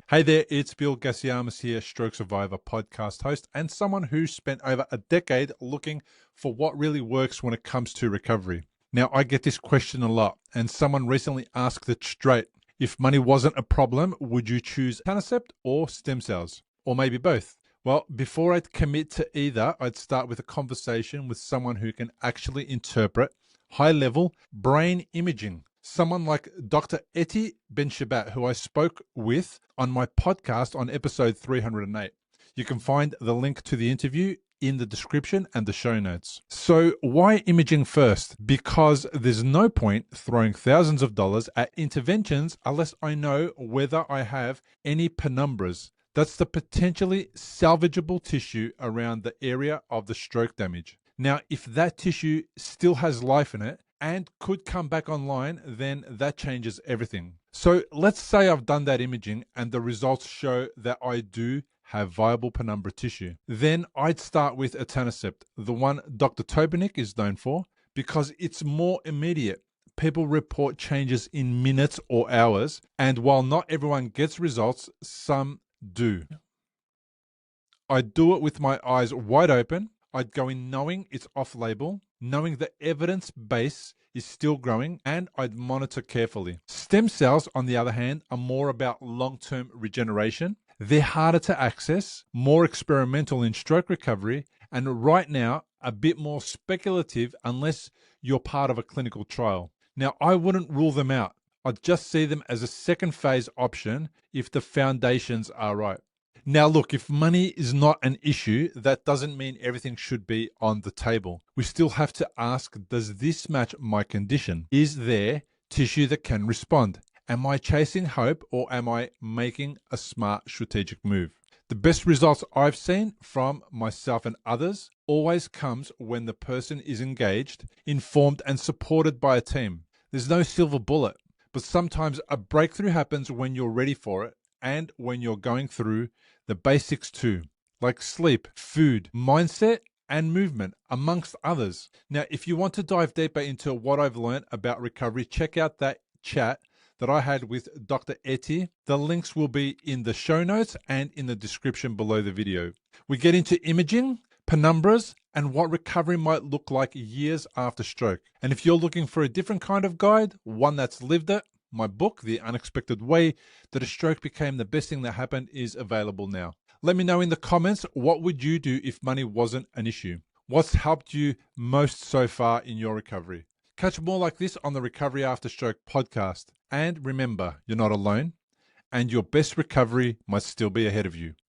Hey there, it's Bill Gasiamis here, stroke survivor podcast host, and someone who spent over a decade looking for what really works when it comes to recovery. Now, I get this question a lot, and someone recently asked it straight. If money wasn't a problem, would you choose Etanercept or stem cells? Or maybe both? Well, before I'd commit to either, I'd start with a conversation with someone who can actually interpret high-level brain imaging. Someone like Dr. Ettie Ben-Shabat, who I spoke with on my podcast on episode 308. You can find the link to the interview in the description and the show notes. So why imaging first? Because there's no point throwing thousands of dollars at interventions unless I know whether I have any penumbras. That's the potentially salvageable tissue around the area of the stroke damage. Now, if that tissue still has life in it and could come back online, then that changes everything. So let's say I've done that imaging and the results show that I do have viable penumbra tissue. Then I'd start with Etanercept, the one Dr. Tobenik is known for, because it's more immediate. People report changes in minutes or hours, and while not everyone gets results, some do. I'd do it with my eyes wide open. I'd go in knowing it's off-label, knowing the evidence base is still growing, and I'd monitor carefully. Stem cells, on the other hand, are more about long-term regeneration. They're harder to access, more experimental in stroke recovery, and right now, a bit more speculative unless you're part of a clinical trial. Now, I wouldn't rule them out. I'd just see them as a second phase option if the foundations are right. Now, look, if money is not an issue, that doesn't mean everything should be on the table. We still have to ask, does this match my condition? Is there tissue that can respond? Am I chasing hope or am I making a smart strategic move? The best results I've seen from myself and others always comes when the person is engaged, informed, and supported by a team. There's no silver bullet, but sometimes a breakthrough happens when you're ready for it and when you're going through the basics too, like sleep, food, mindset, and movement, amongst others. Now, if you want to dive deeper into what I've learned about recovery, check out that chat that I had with Dr. Ettie. The links will be in the show notes and in the description below the video. We get into imaging, penumbras, and what recovery might look like years after stroke. And if you're looking for a different kind of guide, one that's lived it, my book, The Unexpected Way That a Stroke Became the Best Thing That Happened, is available now. Let me know in the comments, what would you do if money wasn't an issue? What's helped you most so far in your recovery? Catch more like this on the Recovery After Stroke podcast. And remember, you're not alone, and your best recovery might still be ahead of you.